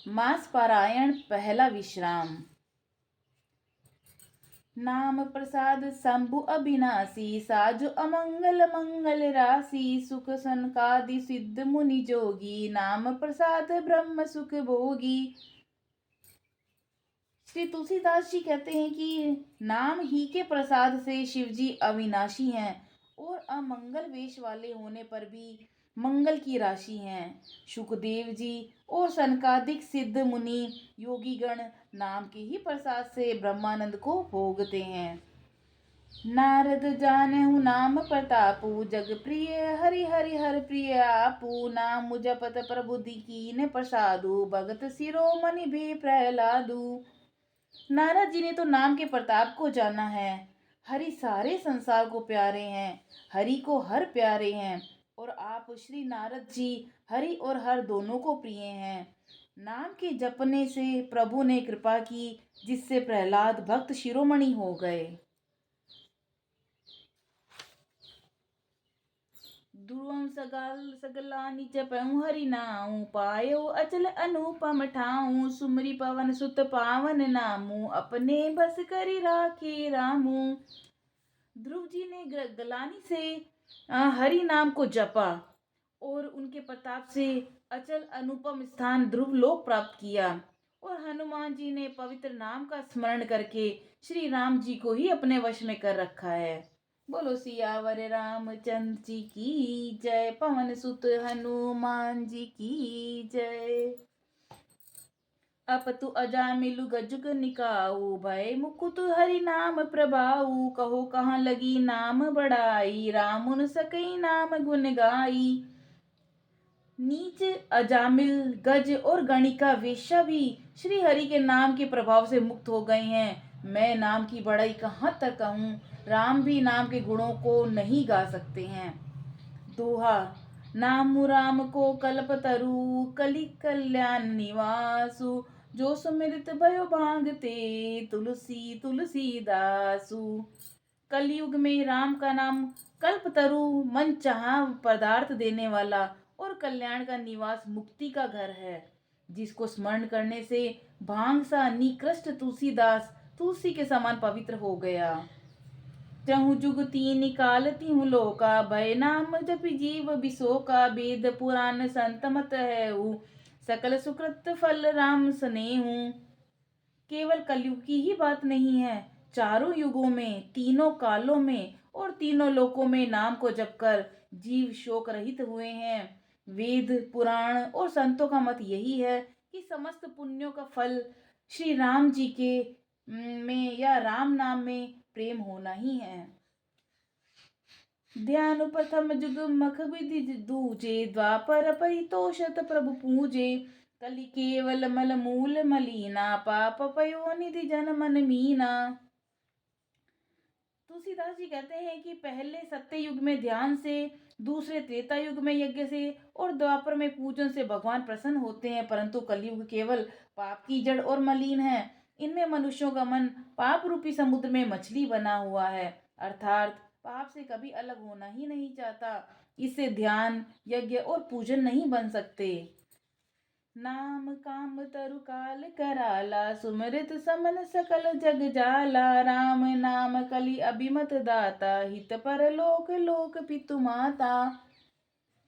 मास पारायण पहला विश्राम। नाम प्रसाद शंभु अविनाशी, साजु अमंगल मंगल राशि, सुख सनकादि सिद्ध मुनि जोगी, नाम प्रसाद ब्रह्म सुख भोगी। श्री तुलसीदास जी कहते हैं कि नाम ही के प्रसाद से शिव जी अविनाशी हैं और अमंगल वेश वाले होने पर भी मंगल की राशि हैं। सुखदेव जी और सनकादिक सिद्ध मुनि योगी गण नाम के ही प्रसाद से ब्रह्मानंद को भोगते हैं। नारद जानहु नाम प्रतापु, जग प्रिय हरि हरि हर प्रिय आपू, नाम जपत प्रभु दीकीन प्रसादु, भगत शिरोमणि भी प्रहलादु। नारद जी ने तो नाम के प्रताप को जाना है। हरि सारे संसार को प्यारे हैं, हरि को हर प्यारे हैं और आप श्री नारद जी हरि और हर दोनों को प्रिय हैं। नाम के जपने से प्रभु ने कृपा की, जिससे प्रहलाद भक्त शिरोमणि हो गए। ध्रुवम सगलानि जपऊँ हरि नाऊ, पायो अचल अनुपम ठाऊ, सुमरि पवन सुत पावन नामू, अपने बस करि राखे रामू। ध्रुव जी ने गलानी से हरि नाम को जपा और उनके प्रताप से अचल अनुपम स्थान ध्रुव लोक प्राप्त किया। और हनुमान जी ने पवित्र नाम का स्मरण करके श्री राम जी को ही अपने वश में कर रखा है। बोलो सियावर रामचंद्र जी की जय, पवन सुत हनुमान जी की जय। अपतु अजामिलु गजुग निकाऊ, भय मुकुत हरि नाम प्रभाऊ, कहो कहाँ लगी नाम बढ़ाई, रामुन सकई नाम गुण गाई। नीच अजामिल गज और गणिका वेश्या भी श्री हरि के नाम के प्रभाव से मुक्त हो गए हैं। मैं नाम की बड़ाई कहाँ तक कहूँ, राम भी नाम के गुणों को नहीं गा सकते हैं। दोहा। नाम राम को कल्प तरु, कलि कल्याण निवासु, जो सुमिरत भयो भांगते, तुलसी तुलसीदासु। कलयुग में राम का नाम कल्प तरु, मन चाहा पदार्थ देने वाला और कल्याण का निवास, मुक्ति का घर है। जिसको स्मरण करने से भांग सा निकृष्ट तुलसीदास तुलसी के समान पवित्र हो गया। चहु जुग तीन काल तिहु लोका, भय नाम जपि जीव बिसोका, वेद पुराण संत मत है, सकल सुकृत फल राम स्नेहु। केवल कलयुग की ही बात नहीं है, चारों युगों में, तीनों कालों में और तीनों लोकों में नाम को जपकर जीव शोक रहित हुए हैं। वेद पुराण और संतों का मत यही है कि समस्त पुण्यों का फल श्री राम जी के में या राम नाम में प्रेम होना ही है। ध्यान प्रथम जुग मख विधि दूजे, द्वापर परितोषत प्रभु पूजे, कलि केवल मल मूल मलीना, पाप पयो निधि जन मन मीना। तुलसीदास जी कहते हैं कि पहले सत्य युग में ध्यान से, दूसरे त्रेता युग में यज्ञ से और द्वापर में पूजन से भगवान प्रसन्न होते हैं, परंतु कलयुग केवल पाप की जड़ और मलिन है। इनमें मनुष्यों का मन पाप रूपी समुद्र में मछली बना हुआ है, अर्थात पाप से कभी अलग होना ही नहीं चाहता। इससे ध्यान, यज्ञ और पूजन नहीं बन सकते। नाम काम तरु काल कराला, सुमृत समन सकल जग जाला, राम नाम कलि अभिमत दाता, हित पर लोक लोक पितु माता।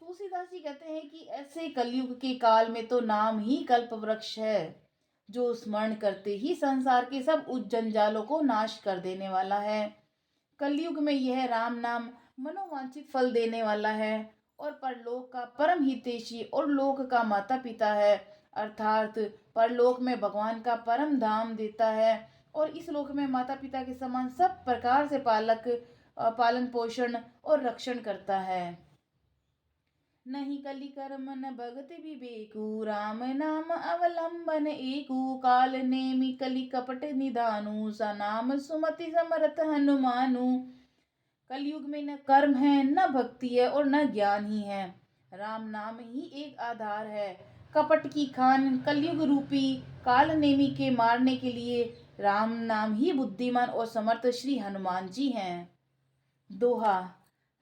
तुलसीदास जी कहते हैं कि ऐसे कलयुग के काल में तो नाम ही कल्प वृक्ष है, जो स्मरण करते ही संसार के सब जंजालों को नाश कर देने वाला है। कलयुग में यह राम नाम मनोवांछित फल देने वाला है और परलोक का परम हितैषी और लोक का माता पिता है, अर्थात परलोक में भगवान का परम धाम देता है और इस लोक में माता पिता के समान सब प्रकार से पालन पोषण और रक्षण करता है। नहीं कलि कर्म न भगति विवेकु, राम नाम अवलंबन एकु, काल नेमि कलि कपट निधानु, सा नाम सुमति समरथ हनुमानु। कलयुग में न कर्म है, न भक्ति है और न ज्ञान ही है, राम नाम ही एक आधार है। कपट की खान कलयुग रूपी काल नेमी के मारने के लिए राम नाम ही बुद्धिमान और समर्थ श्री हनुमान जी हैं। दोहा।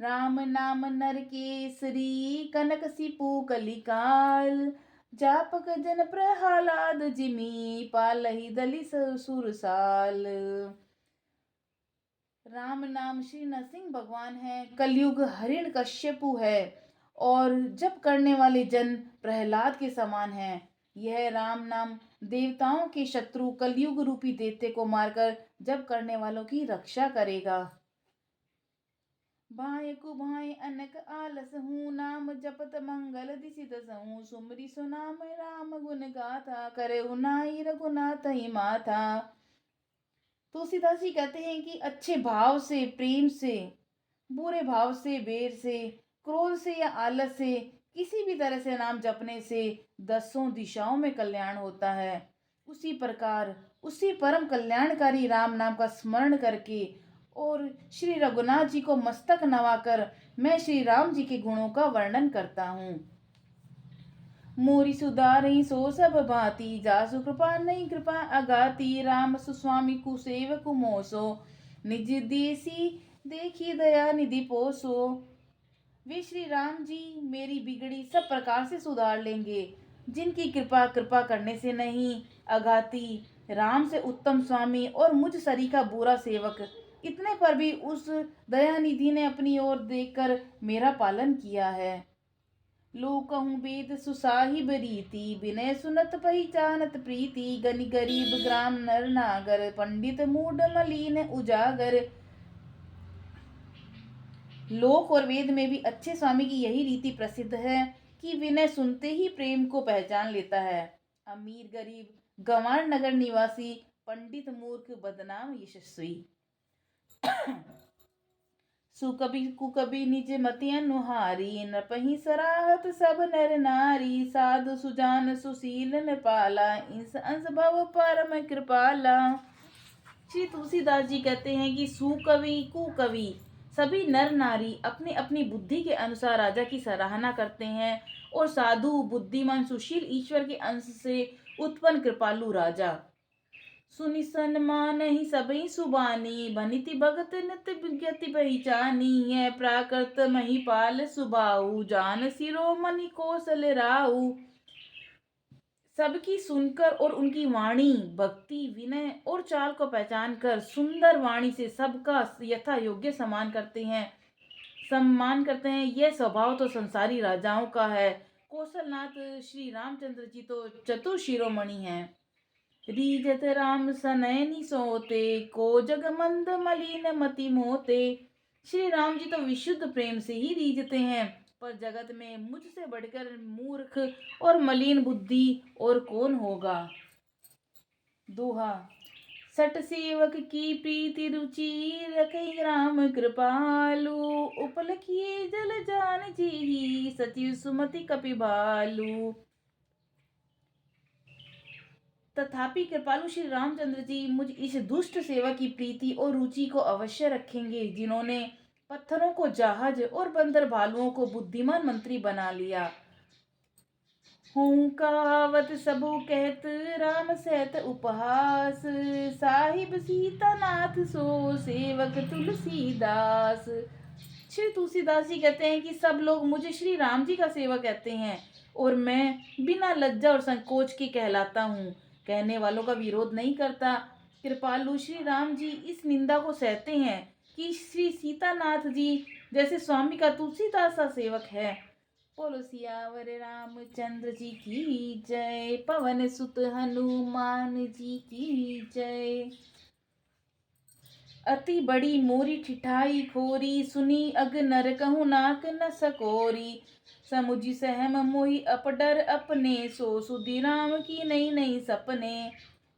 राम नाम नर केसरी, कनक सिपु कलिकाल, जापक जन प्रहलाद जिमी पालही दलि सुरसाल। राम नाम श्री नरसिंह भगवान है, कलयुग हरिण कश्यपु है और जप करने वाले जन प्रहलाद के समान हैं। यह राम नाम देवताओं के शत्रु कलयुग रूपी दैत्य को मारकर जप करने वालों की रक्षा करेगा। भाय कुभाय अनक आलस हूँ, नाम जपत मंगल दिसि दसहूँ। सुमरि सुनाम राम गुण गाथा, करे नाई रघुनाथ ही माथा। तुलसीदास जी कहते हैं कि अच्छे भाव से, प्रेम से, बुरे भाव से, वेर से, क्रोध से या आलस से, किसी भी तरह से नाम जपने से दसों दिशाओं में कल्याण होता है। उसी प्रकार उसी परम कल्याणकारी राम नाम का स्मरण करके और श्री रघुनाथ जी को मस्तक नवाकर मैं श्री राम जी के गुणों का वर्णन करता हूँ। मोरी सुधारई सो सब भांति, जासु कृपा नहीं कृपा अगाती। राम सुस्वामी कुसेवक मोसो, निज देसी देखी दया निधि पोसो। वे श्री राम जी मेरी बिगड़ी सब प्रकार से सुधार लेंगे, जिनकी कृपा कृपा करने से नहीं, अघाती राम से उत्तम स्वामी और मुझ सरी का बुरा सेवक, इतने पर भी उस दयानिधि ने अपनी ओर देखकर मेरा पालन किया है। लोकहूँ वेद सुसाहिब रीति, विनय सुनत पहिचानत प्रीति। गनि गरीब ग्राम नर नागर, पंडित मूड मलीन उजागर। लोक और वेद में भी अच्छे स्वामी की यही रीति प्रसिद्ध है कि विनय सुनते ही प्रेम को पहचान लेता है। अमीर गरीब, गंवार नगर निवासी, पंडित मूर्ख, बदनाम यशस्वी। सुकबि कुकबि निज मति अनुहारी, नपहि सराहत सब नर नारी। साधु सुजान सुशील नृपाला, इंस अंश भव परम कृपाला। श्री तुलसीदास जी कहते हैं कि सुकवि कुकवि सभी नर नारी अपनी अपनी बुद्धि के अनुसार राजा की सराहना करते हैं, और साधु बुद्धिमान सुशील ईश्वर के अंश से उत्पन्न कृपालु राजा। सुनि सन्मान ही सबई सुबानी, बनिति भगत नित विज्ञति पहचानी। है प्राकृत महिपाल सुबाऊ, जान शिरोमणि कौशल राऊ। सबकी सुनकर और उनकी वाणी, भक्ति, विनय और चाल को पहचान कर सुंदर वाणी से सबका यथा योग्य सम्मान करते हैं। यह स्वभाव तो संसारी राजाओं का है। कौशलनाथ श्री रामचंद्र जी तो चतुर शिरोमणि हैं। रीजत राम सनयनि सोते, को जग मंद मलिन मति मोते। श्री राम जी तो विशुद्ध प्रेम से ही रीझते हैं, पर जगत में मुझसे बढ़कर मूर्ख और मलिन बुद्धि और कौन होगा। दोहा। सट सेवक की प्रीति रुचि, रखई राम कृपालु। उपलखिए जल जान जी, सचिव सुमति कपि भालू। तथापि कृपालु श्री रामचंद्र जी मुझ इस दुष्ट सेवक की प्रीति और रुचि को अवश्य रखेंगे, जिन्होंने पत्थरों को जहाज और बंदर भालुओं को बुद्धिमान मंत्री बना लिया। हूँ कहावत सबु कहत, राम सहत उपहास। साहिब सीतानाथ सो, सेवक तुलसीदास। श्री तुलसीदास जी कहते हैं कि सब लोग मुझे श्री राम जी का सेवक कहते हैं, और मैं बिना लज्जा और संकोच के कहलाता हूँ, कहने वालों का विरोध नहीं करता। कृपालु श्री राम जी इस निंदा को सहते हैं कि श्री सीतानाथ जी जैसे स्वामी का तुलसीदास का सेवक है। बोलो सियावर रामचंद्र जी की जय, पवन सुत हनुमान जी की जय। अति बड़ी मोरी ठिठाई खोरी, सुनी अग नर कहूँ नाक न सकोरी। समुझ सहम मोहि अपडर अपने, सो सुधि राम की नई नई सपने।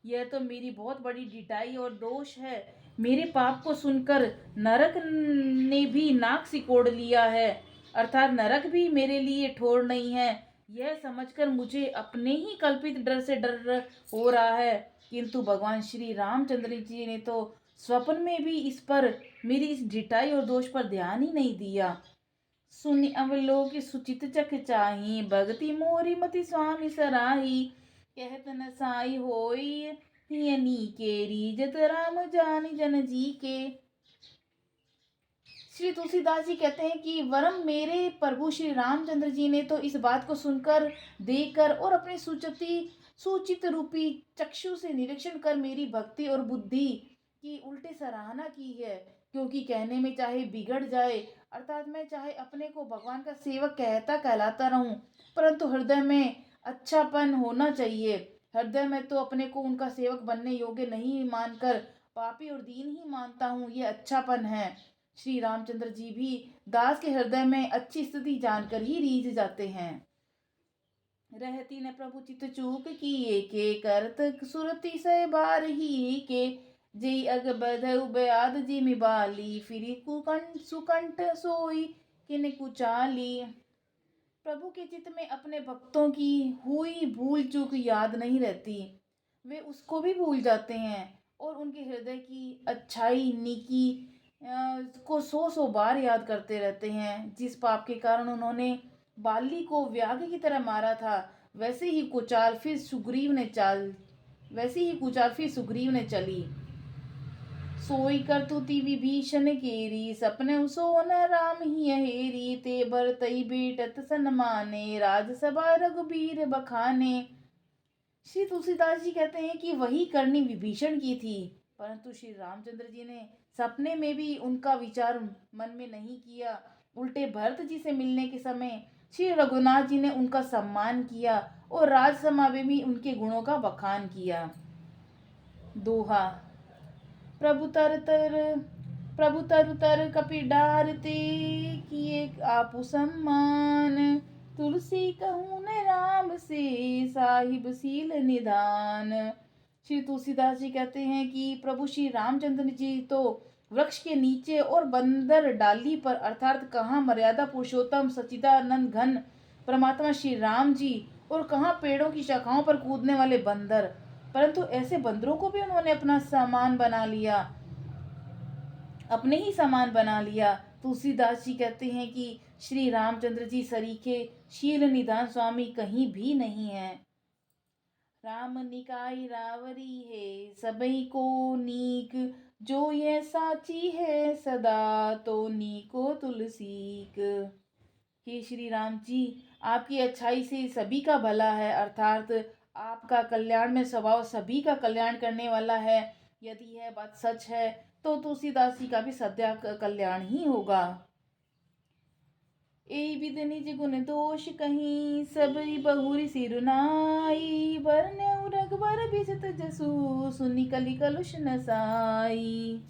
यह तो मेरी बहुत बड़ी ढिठाई और दोष है। मेरे पाप को सुनकर नरक ने भी नाक सिकोड़ लिया है, अर्थात नरक भी मेरे लिए ठोर नहीं है। यह समझकर मुझे अपने ही कल्पित डर से डर हो रहा है, किंतु भगवान श्री रामचंद्र जी ने तो स्वप्न में भी इस पर, मेरी इस ढिठाई और दोष पर ध्यान ही नहीं दिया। सुनि अवलोक सुचित चक चाही, भगति मोरी मति स्वामी सराही। कहत न साई होई हियनी के, रीजत राम जानि जन जी के। श्री तुलसीदास जी कहते हैं कि वरम मेरे प्रभु श्री रामचंद्र जी ने तो इस बात को सुनकर, देखकर और अपने सूचित रूपी चक्षु से निरीक्षण कर मेरी भक्ति और बुद्धि की उल्टे सराहना की है। क्योंकि कहने में चाहे बिगड़ जाए, अर्थात मैं चाहे अपने को भगवान का सेवक कहलाता रहूं, परंतु हृदय में अच्छापन होना चाहिए। हृदय में तो अपने को उनका सेवक बनने योग्य नहीं मानकर पापी और दीन ही मानता हूँ, ये अच्छापन है। श्री रामचंद्र जी भी दास के हृदय में अच्छी स्थिति जानकर ही रीझ जाते हैं। रहती न प्रभु चित चूक किए के करत सुरति से बार ही के जय अग बधउ बयाद जिमि बाली फिरी कुकंठ सुकंठ सोई किन कुचाली। प्रभु के चित्त में अपने भक्तों की हुई भूल चूक याद नहीं रहती, वे उसको भी भूल जाते हैं और उनके हृदय की अच्छाई नीकी को सौ सौ बार याद करते रहते हैं। जिस पाप के कारण उन्होंने बाली को व्याघ की तरह मारा था, वैसे ही कुचाल फिर सुग्रीव ने चली। सोई करतुति विभीषण केरी सपने सोन राम ही हेरी ते भरतई बेटत सन्माने राजसभा रघुबीर बखाने। श्री तुलसीदास जी कहते हैं कि वही करनी विभीषण की थी, परंतु श्री रामचंद्र जी ने सपने में भी उनका विचार मन में नहीं किया। उल्टे भरत जी से मिलने के समय श्री रघुनाथ जी ने उनका सम्मान किया और राजसभा में भी उनके गुणों का बखान किया। दोहा। प्रभु तर तर कपि डारते किए आपु सम्मान तुलसी कहूँ न राम से साहिब सील निधान। श्री तुलसीदास जी कहते हैं कि प्रभु श्री रामचंद्र जी तो वृक्ष के नीचे और बंदर डाली पर, अर्थात कहाँ मर्यादा पुरुषोत्तम सच्चिदानंद घन परमात्मा श्री राम जी और कहाँ पेड़ों की शाखाओं पर कूदने वाले बंदर, परंतु ऐसे बंदरों को भी उन्होंने अपना सामान बना लिया, अपने ही सामान बना लिया। तुलसीदास जी कहते हैं कि श्री रामचंद्र जी सरीखे शील निधान स्वामी कहीं भी नहीं है। राम निकाय रावरी है सबई को नीक, जो यह साची है सदा तो नीको तुलसीक। हे श्री राम जी, आपकी अच्छाई से सभी का भला है, अर्थात आपका कल्याण में स्वभाव सभी का कल्याण करने वाला है। यदि यह बात सच है तो तुलसीदास जी का भी सद्या कल्याण ही होगा। ए विद निज गुण दोष कहीं सबरी बहुरी सिरुनाई, बरने रघुबर बिसत जसु सुनि कलि कलुष नसाई।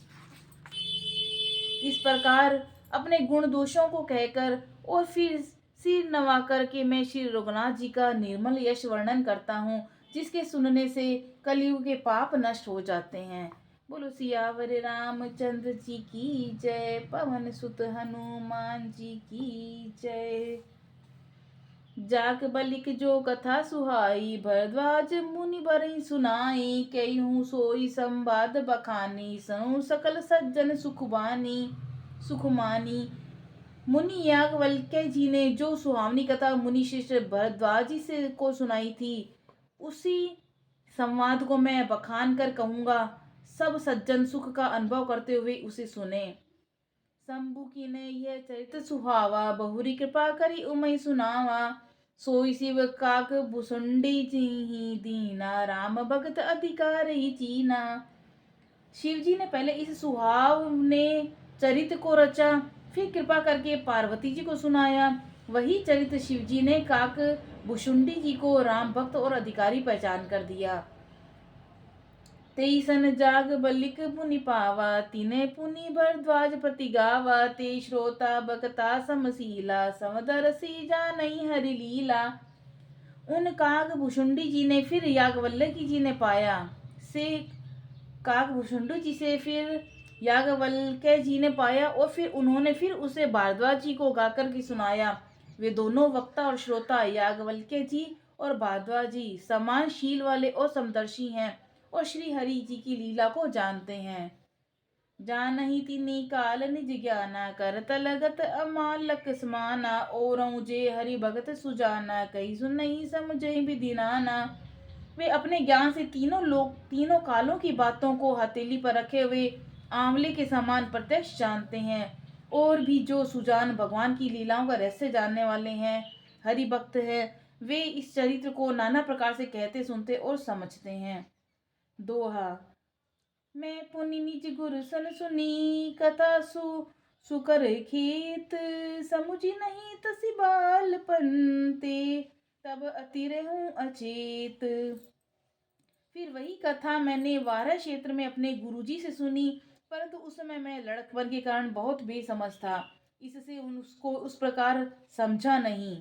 इस प्रकार अपने गुण दोषों को कहकर और फिर सिर नवा करके मैं श्री रघुनाथ जी का निर्मल यश वर्णन करता हूँ, जिसके सुनने से कलयुग के पाप नष्ट हो जाते हैं। बोलो सियावर रामचंद्र जी की जय, पवन सुत हनुमान जी की जय। जाक बलिक जो कथा सुहाई, भरद्वाज मुनि बरई सुनाई, कहूँ सोई संवाद बखानी, सनु सकल सज्जन सुखमानी। मुनि याज्ञवल्क्य जी ने जो सुहावनी कथा मुनि शिष्य भरद्वाज जी से को सुनाई थी, उसी संवाद को मैं बखान कर कहूँगा। सब सज्जन सुख का अनुभव करते हुए उसे सुने। शंभु की ने यह चरित सुहावा, बहुरी कृपा करी उमय सुनावा, सोई शिव काक भुसुंडी जी दीना, राम भगत अधिकार ही चीना। शिव जी ने पहले इस सुहावने चरित को रचा, फिर कृपा करके पार्वती जी को सुनाया। वही चरित शिव जी ने काक भुसुंडी जी को राम भक्त और अधिकारी पहचान कर दिया। तेईसन जाग बलिक पुनि पावा, तिने पुनि भरद्वाज प्रति गावा, ते श्रोता बकता समशीला, समदर सी जानई हरि लीला। उन काक भुसुंडी जी ने फिर याज्ञवल्क्य जी ने पाया से काक भुसुंडी जी से फिर याज्ञवल्क्य जी ने पाया और फिर उन्होंने फिर उसे भारद्वाज जी को गाकर के सुनाया। वे दोनों वक्ता और श्रोता याज्ञवल्क्य जी और भारद्वाज जी समान शील वाले और समदर्शी हैं और श्री हरि जी की लीला को जानते हैं। जानहि तिनि काल निज ज्ञाना, करत लगत अमालक समाना, औरऊ जे हरि भगत सुजाना, कही सुनई समझई विधि नाना। वे अपने ज्ञान से तीनों कालों की बातों को हथेली पर रखे हुए आंवले के समान प्रत्यक्ष जानते हैं और भी जो सुजान भगवान की लीलाओं का रहस्य जानने वाले हैं, हरि भक्त है, वे इस चरित्र को नाना प्रकार से कहते सुनते और समझते हैं। दोहा। मैं पुनि निज गुर सन सुनी कथा सुकर खेत, समुझी नहीं तसि बालपन ते, तब अति रहूं अचेत। फिर वही कथा मैंने वारा क्षेत्र में अपने गुरुजी से सुनी, परंतु उस समय मैं लड़कपन के कारण बहुत बेसमझ था, इससे उसको उस प्रकार समझा नहीं।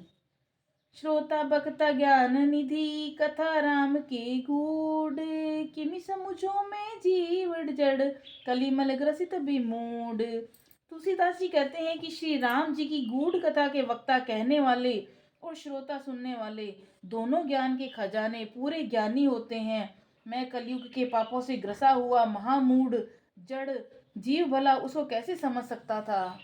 श्रोता बखता ज्ञान निधि कथा राम के गूढ़, किमि समुझो में जीव जड़, कलिमल ग्रसित विमूढ़। तुलसीदास जी कहते हैं कि श्री राम जी की गूढ़ कथा के वक्ता कहने वाले और श्रोता सुनने वाले दोनों ज्ञान के खजाने पूरे ज्ञानी होते हैं। मैं कलयुग के पापों से ग्रसा हुआ महामूढ़ जड़ जीव भला उसको कैसे समझ सकता था।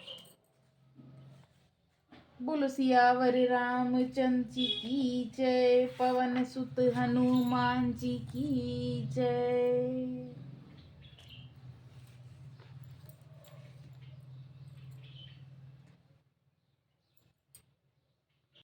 बोलो सियावर रामचंद्र जी की जय, पवन सुत हनुमान जी की जय।